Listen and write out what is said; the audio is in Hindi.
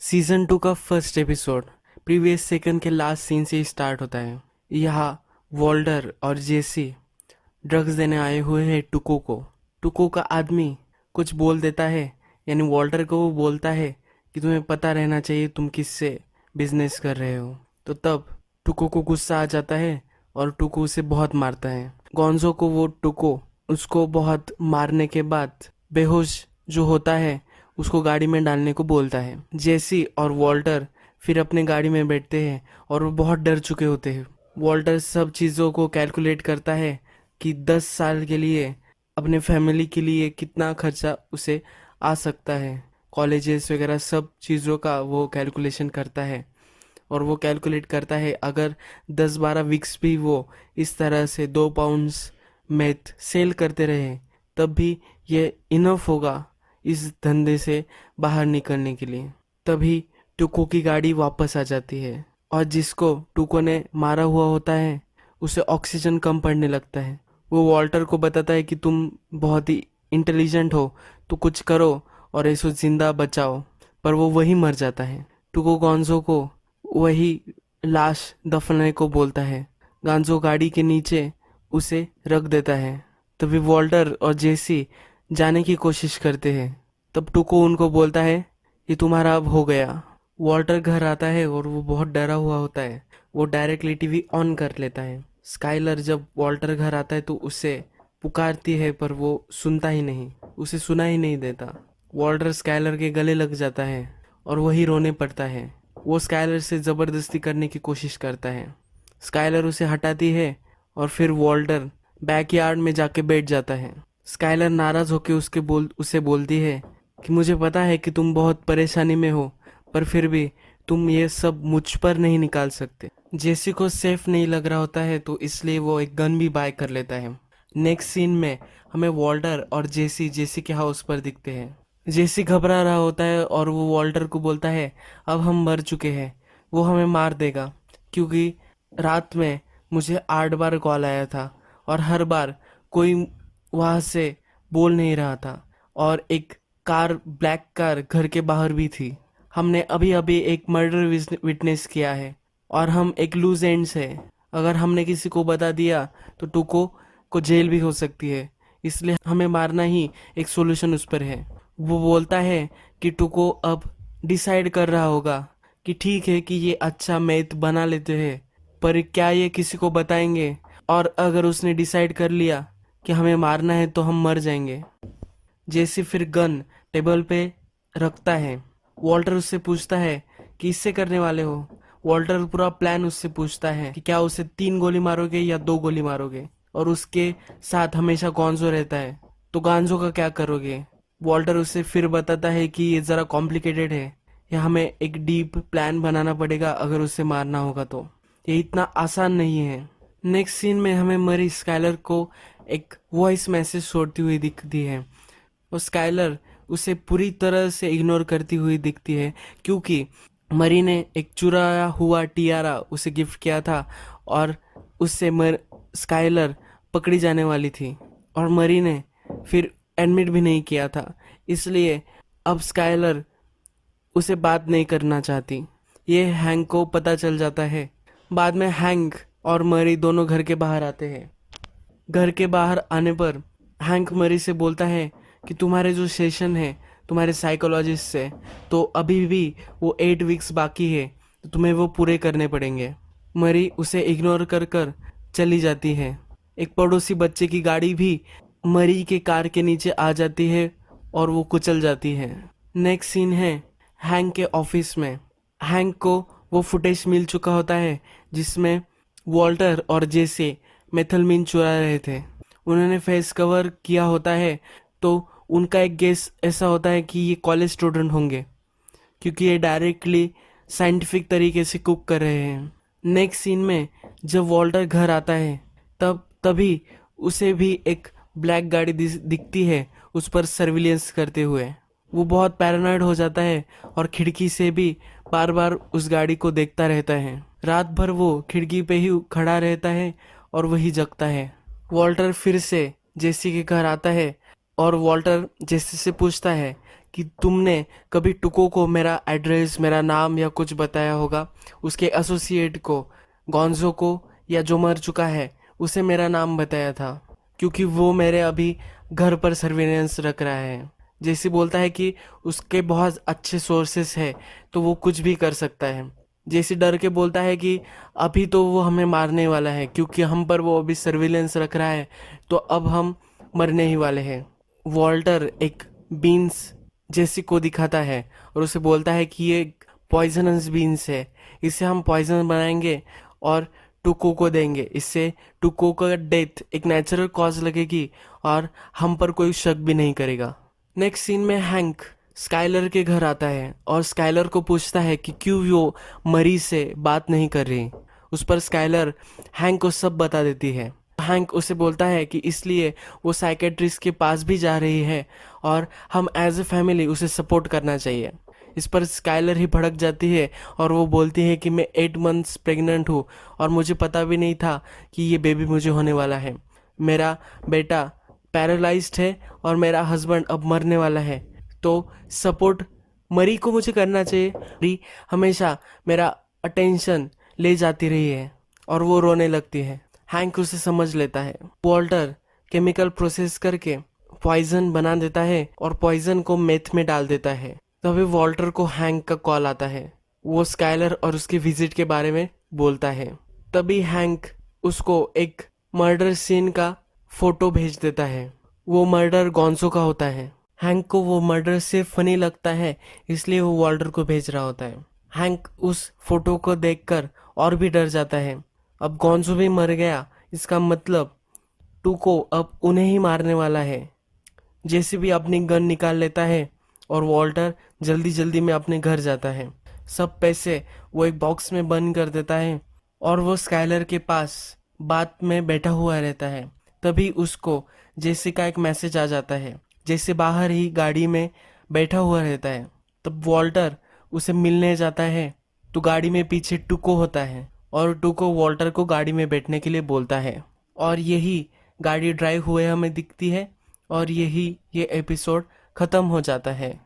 सीजन 2 का फर्स्ट एपिसोड प्रीवियस सेकंड के लास्ट सीन से ही स्टार्ट होता है। यहाँ वॉल्टर और जेसी ड्रग्स देने आए हुए हैं टुको को। टुको का आदमी कुछ बोल देता है, यानी वॉल्टर को वो बोलता है कि तुम्हें पता रहना चाहिए तुम किससे बिजनेस कर रहे हो। तो तब टुको को गुस्सा आ जाता है और टुको उसे बहुत मारता है। गोंजो को वो टुको उसको बहुत मारने के बाद बेहोश जो होता है उसको गाड़ी में डालने को बोलता है। जेसी और वॉल्टर फिर अपने गाड़ी में बैठते हैं और वो बहुत डर चुके होते हैं। वॉल्टर सब चीज़ों को कैलकुलेट करता है कि 10 साल के लिए अपने फैमिली के लिए कितना खर्चा उसे आ सकता है। कॉलेजेस वगैरह सब चीज़ों का वो कैलकुलेशन करता है और वो कैलकुलेट करता है अगर 10-12 वीक्स भी वो इस तरह से 2 पाउंड्स मेथ सेल करते रहे तब भी ये इनफ होगा इस धंधे से बाहर निकलने के लिए। तभी टुको की गाड़ी वापस आ जाती है और जिसको टुको ने मारा हुआ होता है उसे ऑक्सीजन कम पड़ने लगता है। वो वॉल्टर को बताता है कि तुम बहुत ही इंटेलिजेंट हो तो कुछ करो और इसको जिंदा बचाओ, पर वो वही मर जाता है। टुको गोंजो को वही लाश दफनाने को बोलता है। गांजो गाड़ी के नीचे उसे रख देता है। तभी वॉल्टर और जेसी जाने की कोशिश करते हैं। तब टुको उनको बोलता है ये तुम्हारा अब हो गया। वॉल्टर घर आता है और वो बहुत डरा हुआ होता है। वो डायरेक्टली टीवी ऑन कर लेता है। स्काइलर जब वॉल्टर घर आता है तो उसे पुकारती है पर वो सुनता ही नहीं, उसे सुना ही नहीं देता। वॉल्टर स्काइलर के गले लग जाता है और वही रोने पड़ता है। वो स्काइलर से ज़बरदस्ती करने की कोशिश करता है। स्काइलर उसे हटाती है और फिर वॉल्टर बैकयार्ड में जाके बैठ जाता है। स्काइलर नाराज होकर उसे बोलती है कि मुझे पता है कि तुम बहुत परेशानी में हो, पर फिर भी तुम ये सब मुझ पर नहीं निकाल सकते। जेसी को सेफ नहीं लग रहा होता है तो इसलिए वो एक गन भी बाय कर लेता है। नेक्स्ट सीन में हमें वॉल्टर और जेसी के हाउस पर दिखते हैं। जेसी घबरा रहा होता है और वो वॉल्टर को बोलता है अब हम मर चुके हैं, वो हमें मार देगा, क्योंकि रात में मुझे 8 बार कॉल आया था और हर बार कोई वहां से बोल नहीं रहा था और एक कार, ब्लैक कार घर के बाहर भी थी। हमने अभी अभी एक मर्डर विटनेस किया है और हम एक लूज एंड्स है। अगर हमने किसी को बता दिया तो टुको को जेल भी हो सकती है, इसलिए हमें मारना ही एक सोल्यूशन उस पर है। वो बोलता है कि टुको अब डिसाइड कर रहा होगा कि ठीक है कि ये अच्छा मैथ बना लेते हैं, पर क्या ये किसी को बताएंगे, और अगर उसने डिसाइड कर लिया कि हमें मारना है तो हम मर जाएंगे। जैसे फिर गन टेबल पे रखता है। वॉल्टर उससे पूछता है कि इससे करने वाले हो। वॉल्टर पूरा प्लान उससे पूछता है कि क्या उसे 3 गोली मारोगे या 2 गोली मारोगे, और उसके साथ हमेशा गॉन्जो रहता है, तो गॉन्जो का क्या करोगे। वॉल्टर उसे फिर बताता है कि ये जरा कॉम्प्लिकेटेड है, या हमें एक डीप प्लान बनाना पड़ेगा अगर उसे मारना होगा, तो ये इतना आसान नहीं है। नेक्स्ट सीन में हमें मरी स्काइलर को एक वॉइस मैसेज छोड़ती हुई दिखती है और स्काइलर उसे पूरी तरह से इग्नोर करती हुई दिखती है, क्योंकि मरी ने एक चुराया हुआ टियारा उसे गिफ्ट किया था और उससे स्काइलर पकड़ी जाने वाली थी और मरी ने फिर एडमिट भी नहीं किया था, इसलिए अब स्काइलर उसे बात नहीं करना चाहती। ये हैंक को पता चल जाता है। बाद में हैंक और मरी दोनों घर के बाहर आते हैं। घर के बाहर आने पर हैंक मरी से बोलता है कि तुम्हारे जो सेशन है तुम्हारे साइकोलॉजिस्ट से, तो अभी भी वो 8 वीक्स बाकी है, तो तुम्हें वो पूरे करने पड़ेंगे। मरी उसे इग्नोर कर कर चली जाती है। एक पड़ोसी बच्चे की गाड़ी भी मरी के कार के नीचे आ जाती है और वो कुचल जाती है। नेक्स्ट सीन है हैंक के ऑफिस में। हैंक को वो फुटेज मिल चुका होता है जिसमें वॉल्टर और जेसे मेथलमीन चुरा रहे थे। उन्होंने फेस कवर किया होता है, तो उनका एक गेस ऐसा होता है कि ये कॉलेज स्टूडेंट होंगे, क्योंकि ये डायरेक्टली साइंटिफिक तरीके से कुक कर रहे हैं। नेक्स्ट सीन में जब वॉल्टर घर आता है तभी उसे भी एक ब्लैक गाड़ी दिखती है उस पर सर्विलेंस करते हुए। वो बहुत पैरानॉइड हो जाता है और खिड़की से भी बार बार उस गाड़ी को देखता रहता है। रात भर वो खिड़की पे ही खड़ा रहता है और वही जगता है। वॉल्टर फिर से जेसी के घर आता है और वॉल्टर जेसी से पूछता है कि तुमने कभी टुको को मेरा एड्रेस, मेरा नाम या कुछ बताया होगा, उसके एसोसिएट को, गॉन्जो को, या जो मर चुका है उसे मेरा नाम बताया था, क्योंकि वो मेरे अभी घर पर सर्विलेंस रख रहा है। जैसे बोलता है कि उसके बहुत अच्छे सोर्सेस है तो वो कुछ भी कर सकता है। जैसे डर के बोलता है कि अभी तो वो हमें मारने वाला है क्योंकि हम पर वो अभी सर्विलेंस रख रहा है, तो अब हम मरने ही वाले हैं। वॉल्टर एक बीन्स जैसी को दिखाता है और उसे बोलता है कि ये पॉइजनस बीन्स है, इसे हम पॉइजन बनाएंगे और टुको को देंगे। इससे टुको का डेथ एक नेचुरल कॉज लगेगी और हम पर कोई शक भी नहीं करेगा। नेक्स्ट सीन में हैंक स्काइलर के घर आता है और स्काइलर को पूछता है कि क्यों वो मरी से बात नहीं कर रही। उस पर स्काइलर हैंक को सब बता देती है। हैंक उसे बोलता है कि इसलिए वो साइकेट्रिस्ट के पास भी जा रही है और हम एज ए फैमिली उसे सपोर्ट करना चाहिए। इस पर स्काइलर ही भड़क जाती है और वो बोलती है कि मैं 8 मंथ्स प्रेग्नेंट हूँ और मुझे पता भी नहीं था कि ये बेबी मुझे होने वाला है। मेरा बेटा पैरालाइज्ड है और मेरा हस्बैंड अब मरने वाला है, तो सपोर्ट मरी को मुझे करना चाहिए। मरी हमेशा मेरा अटेंशन ले जाती रही है और वो रोने लगती है। हैंक उसे समझ लेता है। वॉल्टर केमिकल प्रोसेस करके पॉइजन बना देता है और पॉइजन को मेथ में डाल देता है। तभी वॉल्टर को हैंक का कॉल आता है। वो स्काइलर और उसकी विजिट के बारे में बोलता है। तभी हैंक उसको एक मर्डर सीन का फोटो भेज देता है। वो मर्डर गॉन्जो का होता है। हैंक को वो मर्डर सिर्फ फनी लगता है, इसलिए वो वॉल्टर को भेज रहा होता है। हैंक उस फोटो को देखकर और भी डर जाता है। अब गॉन्जो भी मर गया, इसका मतलब टुको अब उन्हें ही मारने वाला है। जैसे भी अपनी गन निकाल लेता है और वॉल्टर जल्दी जल्दी में अपने घर जाता है। सब पैसे वो एक बॉक्स में बंद कर देता है और वो स्काइलर के पास बात में बैठा हुआ रहता है। तभी उसको जेसी का एक मैसेज आ जाता है। जैसे बाहर ही गाड़ी में बैठा हुआ रहता है। तब वॉल्टर उसे मिलने जाता है तो गाड़ी में पीछे टुको होता है और टुको वॉल्टर को गाड़ी में बैठने के लिए बोलता है और यही गाड़ी ड्राइव हुए हमें दिखती है और यही ये एपिसोड खत्म हो जाता है।